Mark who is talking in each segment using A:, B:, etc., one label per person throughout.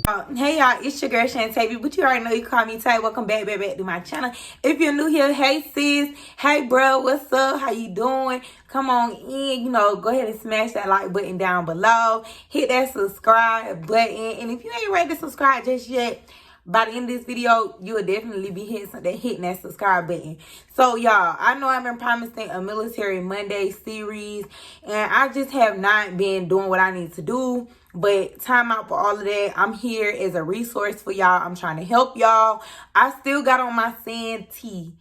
A: Hey y'all, it's your girl Shantae, but you already know you call me Tay. Welcome back to my channel. If you're new here, hey sis, hey bro, what's up? How you doing? Come on in, go ahead and smash that like button down below. Hit that subscribe button. And if you ain't ready to subscribe just yet, by the end of this video, you will definitely be hitting that subscribe button. So y'all, I know I've been promising a Military Monday series, and I just have not been doing what I need to do. But time out for all of that. I'm here as a resource for y'all. I'm trying to help y'all. I still got on my sand tee.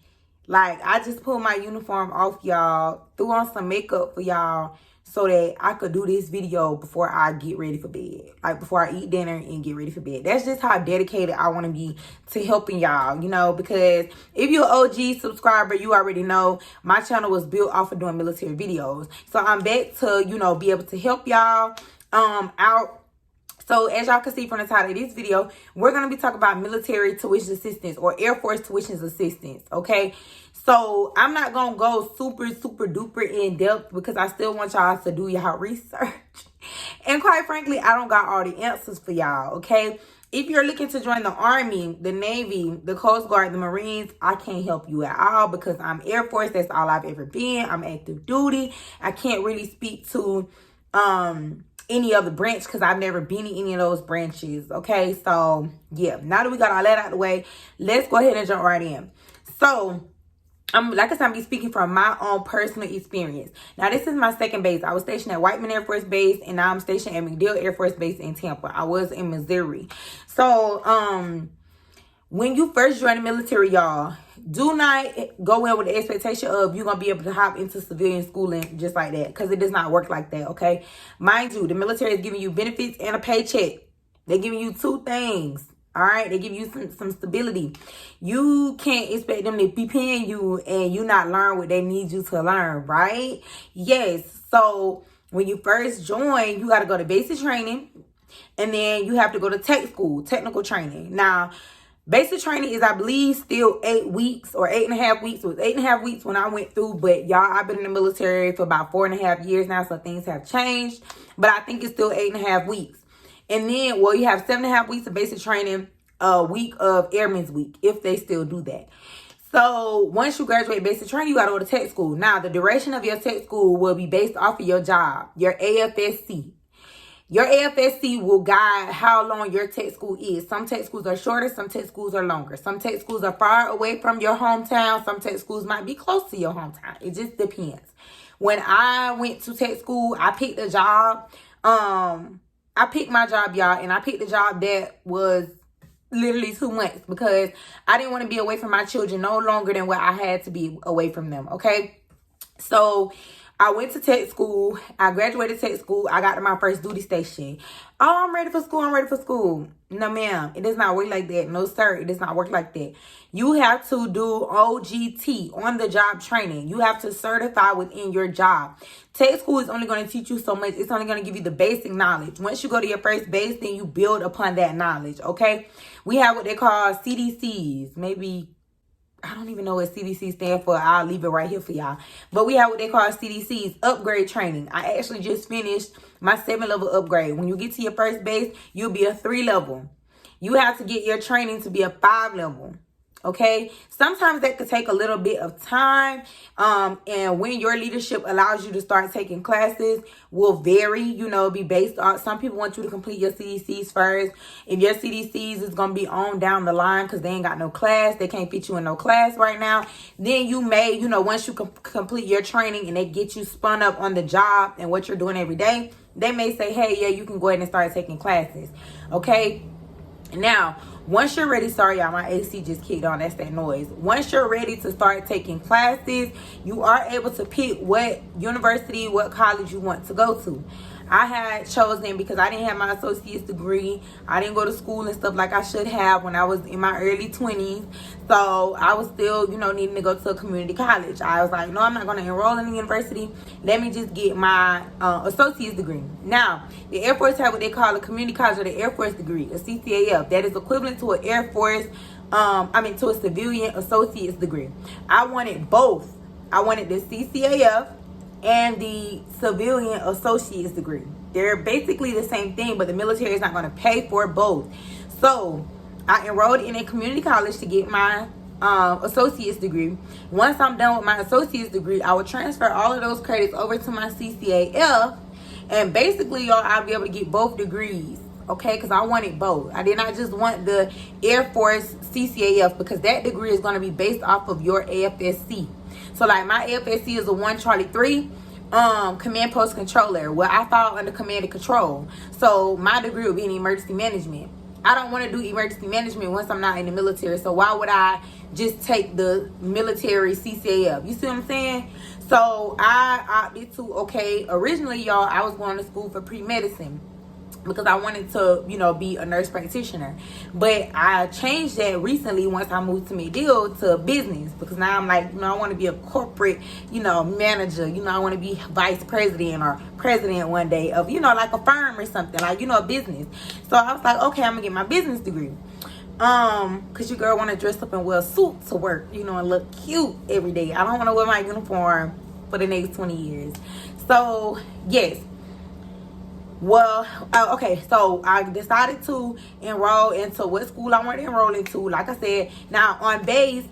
A: Like, I just pulled my uniform off, y'all. Threw on some makeup for y'all so that I could do this video before I get ready for bed. Like, before I eat dinner and get ready for bed. That's just how dedicated I want to be to helping y'all, because if you're an OG subscriber, you already know my channel was built off of doing military videos. So I'm back to, be able to help y'all out. So as y'all can see from the title of this video, we're going to be talking about military tuition assistance or Air Force tuition assistance, okay? So I'm not going to go super duper in depth because I still want y'all to do y'all research. And quite frankly, I don't got all the answers for y'all, okay? If you're looking to join the Army, the Navy, the Coast Guard, the Marines, I can't help you at all because I'm Air Force. That's all I've ever been. I'm active duty. I can't really speak to any other branch because I've never been in any of those branches. Okay, so yeah, now that we got all that out of the way, let's go ahead and jump right in. So like I said, I'm be speaking from my own personal experience. Now, this is my second base. I was stationed at Whiteman Air Force Base, and now I'm stationed at MacDill Air Force Base in Tampa. I was in Missouri. So when you first join the military, y'all, do not go in with the expectation of you're going to be able to hop into civilian schooling just like that, because it does not work like that, okay? Mind you, the military is giving you benefits and a paycheck. They're giving you two things, all right? They give you some stability. You can't expect them to be paying you and you not learn what they need you to learn, right? Yes, so when you first join, you got to go to basic training, and then you have to go to tech school, technical training. Now, basic training is, I believe, still 8 weeks or 8.5 weeks. It was 8.5 weeks when I went through. But y'all, I've been in the military for about 4.5 years now, so things have changed. But I think it's still 8.5 weeks. And then, well, you have 7.5 weeks of basic training, a week of Airman's Week, if they still do that. So once you graduate basic training, you got to go to tech school. Now, the duration of your tech school will be based off of your job, your AFSC. Your AFSC will guide how long your tech school is. Some tech schools are shorter. Some tech schools are longer. Some tech schools are far away from your hometown. Some tech schools might be close to your hometown. It just depends. When I went to tech school, I picked a job. I picked my job, y'all, and I picked a job that was literally 2 months because I didn't want to be away from my children no longer than what I had to be away from them, okay? So I went to tech school. I graduated tech school. I got to my first duty station. Oh, I'm ready for school. I'm ready for school. No, ma'am. It does not work like that. No, sir. It does not work like that. You have to do OGT, on the job training. You have to certify within your job. Tech school is only going to teach you so much. It's only going to give you the basic knowledge. Once you go to your first base, then you build upon that knowledge, okay? We have what they call CDCs. Maybe, I don't even know what CDC stand for. I'll leave it right here for y'all. But we have what they call CDCs, upgrade training. I actually just finished my 7-level upgrade. When you get to your first base, you'll be a 3-level. You have to get your training to be a 5-level. Okay, sometimes that could take a little bit of time, and when your leadership allows you to start taking classes will vary, be based on, some people want you to complete your CDCs first. If your CDCs is going to be on down the line because they ain't got no class, they can't fit you in no class right now, then you may, once you complete your training and they get you spun up on the job and what you're doing every day, they may say, hey, yeah, you can go ahead and start taking classes. Okay, now, once you're ready, sorry y'all, my AC just kicked on, that's that noise. Once you're ready to start taking classes, you are able to pick what university, what college you want to go to. I had chosen, because I didn't have my associate's degree, I didn't go to school and stuff like I should have when I was in my early 20s. So I was still, needing to go to a community college. I was like, no, I'm not going to enroll in the university. Let me just get my associate's degree. Now, the Air Force have what they call a community college or the Air Force degree, a CCAF. That is equivalent to an Air Force, to a civilian associate's degree. I wanted both. I wanted the CCAF and the civilian associate's degree. They're basically the same thing, but the military is not going to pay for both. So I enrolled in a community college to get my associate's degree. Once I'm done with my associate's degree, I will transfer all of those credits over to my CCAF, and basically, y'all, I'll be able to get both degrees. Okay, because I wanted both. I did not just want the Air Force CCAF, because that degree is going to be based off of your AFSC. So like my AFSC is a 1 Charlie 3 command post controller, where I fall under command and control. So my degree will be in emergency management. I don't want to do emergency management once I'm not in the military. So why would I just take the military CCAF? You see what I'm saying? So I opted to, okay, originally, y'all, I was going to school for pre-medicine, because I wanted to, you know, be a nurse practitioner. But I changed that recently once I moved to McDill to business, because now I'm like, you know, I want to be a corporate, you know, manager. You know, I want to be vice president or president one day of, you know, like a firm or something, like, you know, a business. So I was like, okay, I'm gonna get my business degree. Cause your girl want to dress up and wear a suit to work, you know, and look cute every day. I don't want to wear my uniform for the next 20 years. So yes. Well, okay, so I decided to enroll into what school I wanted to enroll into. Like I said, now on base,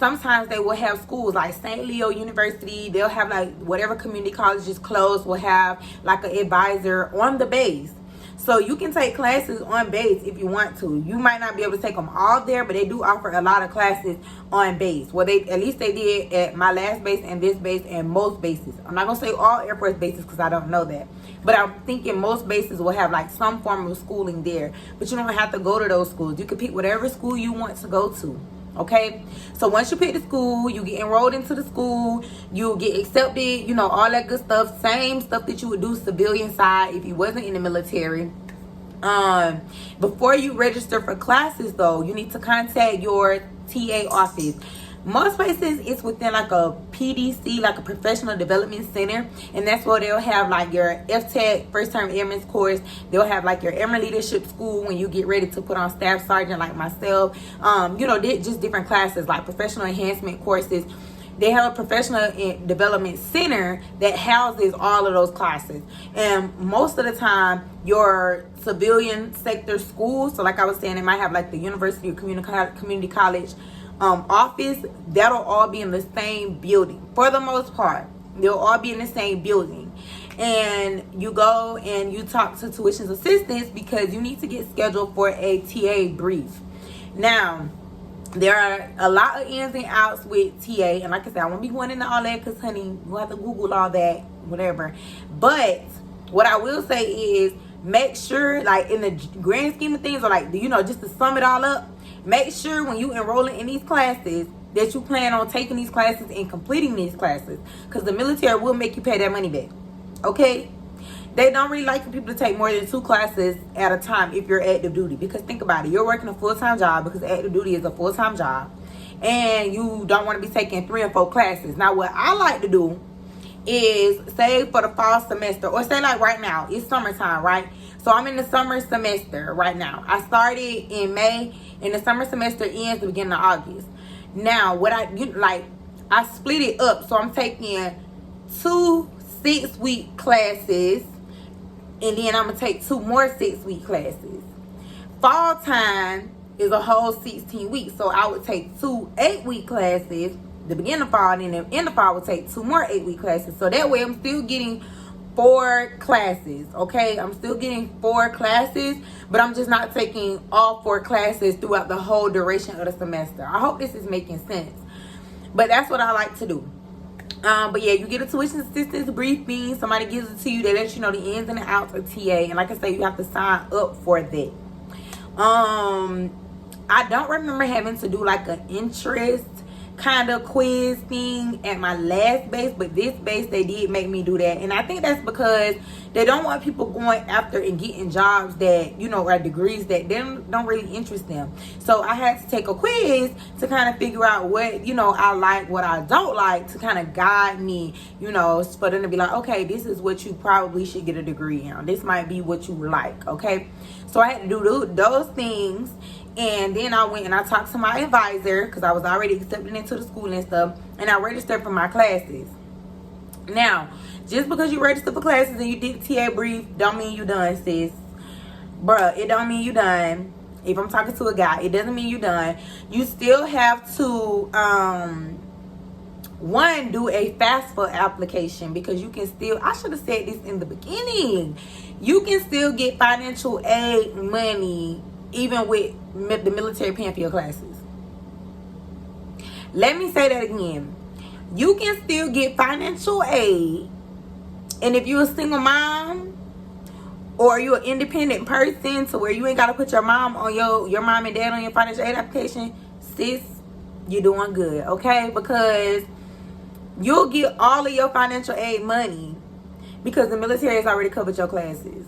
A: sometimes they will have schools like St. Leo University. They'll have like whatever community college is closed will have like an advisor on the base. So you can take classes on base if you want to. You might not be able to take them all there, but they do offer a lot of classes on base. Well, at least they did at my last base and this base and most bases. I'm not going to say all Air Force bases because I don't know that. But I'm thinking most bases will have like some form of schooling there. But you don't have to go to those schools. You can pick whatever school you want to go to. Okay, so once you pick the school, you get enrolled into the school, you get accepted, you know, all that good stuff. Same stuff that you would do civilian side if you wasn't in the military. Before you register for classes, though, you need to contact your TA office. Most places it's within like a PDC, like a professional development center, and that's where they'll have like your FTEC, first term airman's course. They'll have like your airman leadership school when you get ready to put on staff sergeant like myself. You know, just different classes like professional enhancement courses. They have a professional development center that houses all of those classes. And most of the time, your civilian sector schools, so like I was saying, they might have like the university or community college office, that'll all be in the same building. For the most part, they'll all be in the same building. And you go and you talk to tuition assistants because you need to get scheduled for a TA brief. Now, there are a lot of ins and outs with TA, and like I said, I won't be going into all that because, honey, we'll have to Google all that, whatever. But what I will say is, make sure, like in the grand scheme of things, or like, you know, just to sum it all up, make sure when you enrolling in these classes that you plan on taking these classes and completing these classes, because the military will make you pay that money back. Okay? They don't really like for people to take more than 2 classes at a time if you're active duty. Because think about it, you're working a full-time job, because active duty is a full-time job, and you don't want to be taking 3 or 4 classes. Now, what I like to do is, say for the fall semester, or say like right now, it's summertime, right? So I'm in the summer semester right now. I started in May, and the summer semester ends the beginning of August. Now, what I split it up. So I'm taking 2 6-week classes, and then I'm going to take 2 more 6-week classes. Fall time is a whole 16 weeks. So I would take 2 8-week classes, the beginning of fall, and then in the fall I would take 2 more 8-week classes. So that way I'm still getting 4 classes, okay? I'm still getting 4 classes, but I'm just not taking all 4 classes throughout the whole duration of the semester. I hope this is making sense. But that's what I like to do. But yeah, you get a tuition assistance briefing. Somebody gives it to you. They let you know the ins and the outs of TA. And like I say, you have to sign up for that. I don't remember having to do like an interest kind of quiz thing at my last base, but this base they did make me do that. And I think that's because they don't want people going after and getting jobs that, you know, or degrees that don't really interest them. So I had to take a quiz to kind of figure out what, you know, I like, what I don't like, to kind of guide me, you know, for them to be like, okay, this is what you probably should get a degree in. This might be what you like, okay? So I had to do those things. And then I went and I talked to my advisor, because I was already accepted into the school and stuff, and I registered for my classes. Now, just because you register for classes and you did the TA brief, don't mean you done, sis. Bruh, it don't mean you done. If I'm talking to a guy, it doesn't mean you done. You still have to, one, do a FAFSA application, because you can still, I should have said this in the beginning, you can still get financial aid money even with the military paying for your classes. Let me say that again. You can still get financial aid, and if you're a single mom or you're an independent person to where you ain't got to put your mom on your mom and dad on your financial aid application, sis, you're doing good, okay? Because you'll get all of your financial aid money because the military has already covered your classes.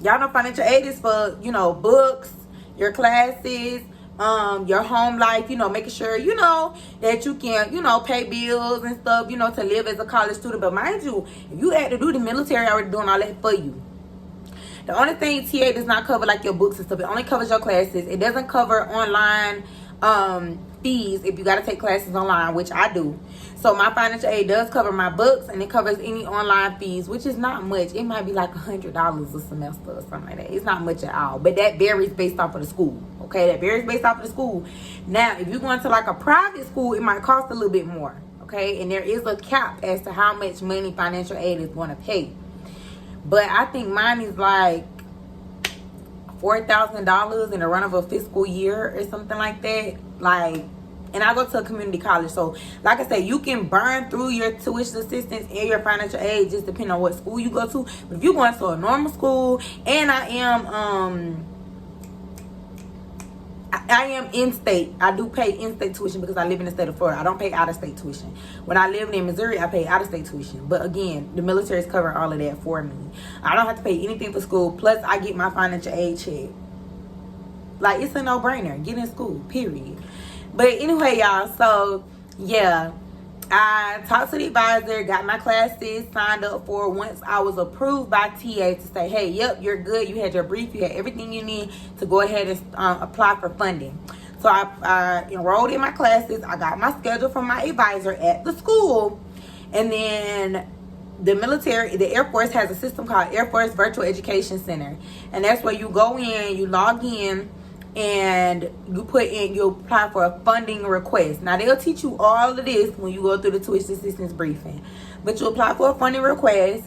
A: Y'all know financial aid is for, you know, books, your classes, your home life, you know, making sure, you know, that you can, you know, pay bills and stuff, you know, to live as a college student. But mind you, if you had to do, the military already doing all that for you. The only thing TA does not cover, like your books and stuff, it only covers your classes. It doesn't cover online fees if you got to take classes online, which I do. So my financial aid does cover my books, and it covers any online fees, which is not much. It might be like $100 a semester or something like that. It's not much at all, but that varies based off of the school. Okay, that varies based off of the school. Now, if you're going to like a private school, it might cost a little bit more. Okay, and there is a cap as to how much money financial aid is going to pay. But I think mine is like $4,000 in the run of a fiscal year or something like that. Like, and I go to a community college, so like I said, you can burn through your tuition assistance and your financial aid just depending on what school you go to. But if you're going to a normal school, and I am in-state. I do pay in-state tuition because I live in the state of Florida. I don't pay out-of-state tuition. When I lived in Missouri, I paid out-of-state tuition. But again, the military is covering all of that for me. I don't have to pay anything for school. Plus, I get my financial aid check. Like, it's a no-brainer. Get in school, period. But anyway, y'all, so, yeah. I talked to the advisor, got my classes signed up for once I was approved by TA to say, hey, yep, you're good. You had your brief. You had everything you need to go ahead and apply for funding. So I enrolled in my classes. I got my schedule from my advisor at the school. And then the military, the Air Force has a system called Air Force Virtual Education Center. And that's where you go in, you log in, and you apply for a funding request. Now, they'll teach you all of this when you go through the tuition assistance briefing. But you apply for a funding request,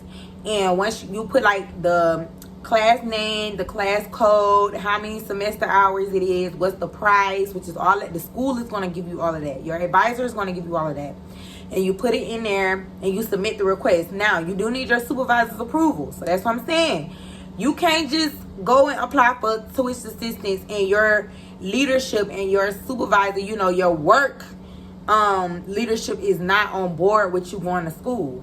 A: and once you put like the class name, the class code, how many semester hours it is, what's the price, which is all that. The school is going to give you all of that. Your advisor is going to give you all of that. And you put it in there, and you submit the request. Now, you do need your supervisor's approval. So that's what I'm saying. You can't just go and apply for tuition assistance and your leadership and your supervisor, you know, your work leadership is not on board with you going to school.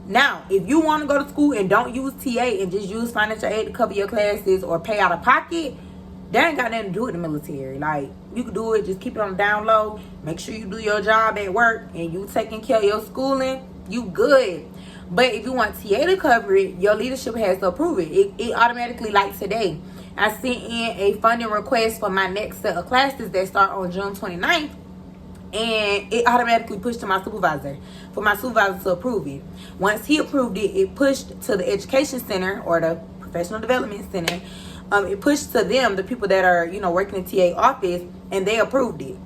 A: Now, if you want to go to school and don't use TA and just use financial aid to cover your classes or pay out of pocket, that ain't got nothing to do with the military. Like, you can do it, just keep it on the down low. Make sure you do your job at work and you taking care of your schooling, you good. But if you want TA to cover it, your leadership has to approve it. It automatically, like today, I sent in a funding request for my next set of classes that start on June 29th. And it automatically pushed to my supervisor for my supervisor to approve it. Once he approved it, it pushed to the education center or the professional development center. It pushed to them, the people that are, you know, working in TA office, and they approved it.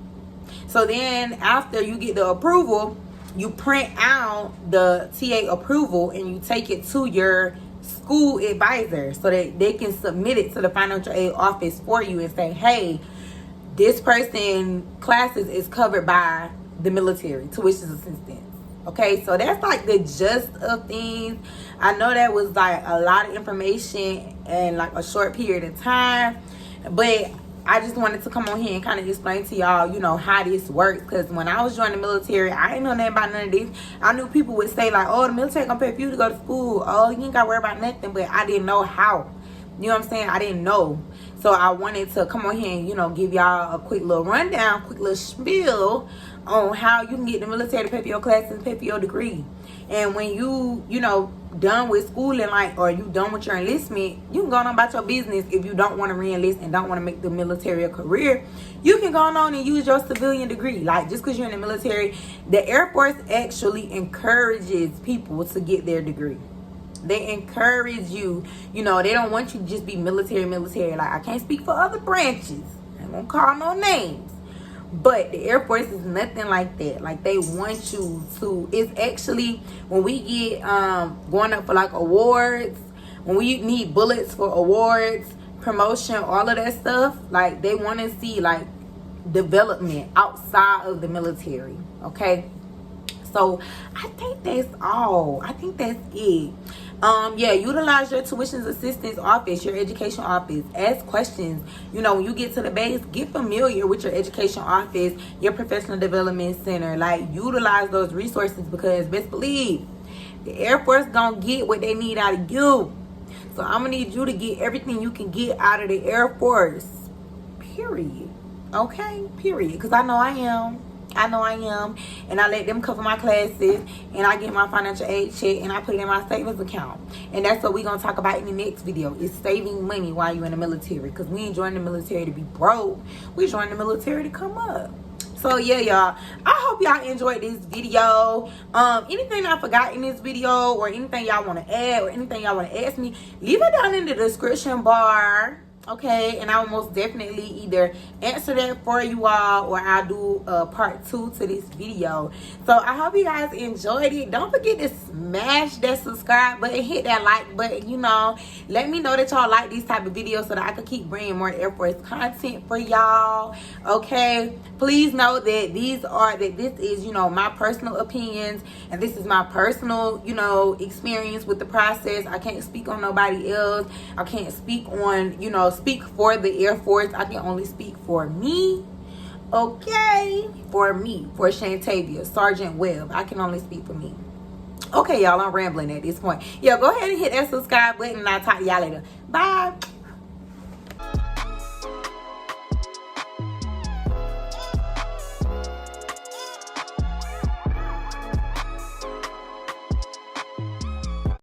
A: So then after you get the approval, you print out the TA approval and you take it to your school advisor so that they can submit it to the financial aid office for you and say, hey, this person classes is covered by the military tuition assistance. Okay, so that's like the gist of things. I know that was like a lot of information in like a short period of time, but I just wanted to come on here and kind of explain to y'all, you know, how this works. Because when I was joining the military, I didn't know nothing about none of this. I knew people would say like, oh, the military gonna pay for you to go to school. Oh, you ain't gotta worry about nothing. But I didn't know how. You know what I'm saying? I didn't know. So I wanted to come on here and, you know, give y'all a quick little rundown, quick little spiel on how you can get the military to pay for your classes and pay for your degree. And when you know, done with school and like, or you done with your enlistment, you can go on about your business. If you don't want to re-enlist and don't want to make the military a career, you can go on and use your civilian degree. Like, just because you're in the military, the Air Force actually encourages people to get their degree. They encourage you. You know, they don't want you to just be military. Like, I can't speak for other branches. I won't call no names. But the Air Force is nothing like that. Like, they want you to. It's actually, when we get going up for like awards, when we need bullets for awards, promotion, all of that stuff, like, they want to see like development outside of the military. Okay, so I think that's all. I think that's it. Yeah, utilize your tuition assistance office, your education office. Ask questions. You know, when you get to the base, get familiar with your education office, your professional development center. Like, utilize those resources, because best believe the Air Force gonna get what they need out of you. So I'm gonna need you to get everything you can get out of the Air Force. Period. Okay? Period. Because I know I am. And I let them cover my classes, and I get my financial aid check, and I put it in my savings account. And that's what we're going to talk about in the next video, is saving money while you're in the military. Because we ain't joining the military to be broke. We joining the military to come up. So yeah, y'all, I hope y'all enjoyed this video. Anything I forgot in this video, or anything y'all want to add, or anything y'all want to ask me, leave it down in the description bar. Okay, and I will most definitely either answer that for you all, or I'll do a part 2 to this video. So I hope you guys enjoyed it. Don't forget to smash that subscribe button, hit that like button. You know, let me know that y'all like these type of videos so that I can keep bringing more Air Force content for y'all. Okay, please know that this is, you know, my personal opinions, and this is my personal, you know, experience with the process. I can't speak on nobody else. I can't speak on, you know, speak for the Air Force. I can only speak for me. Okay, for me, for Shantavia, Sergeant Webb. I can only speak for me. Okay, y'all, I'm rambling at this point. Yeah, go ahead and hit that subscribe button, and I'll talk to y'all later. Bye.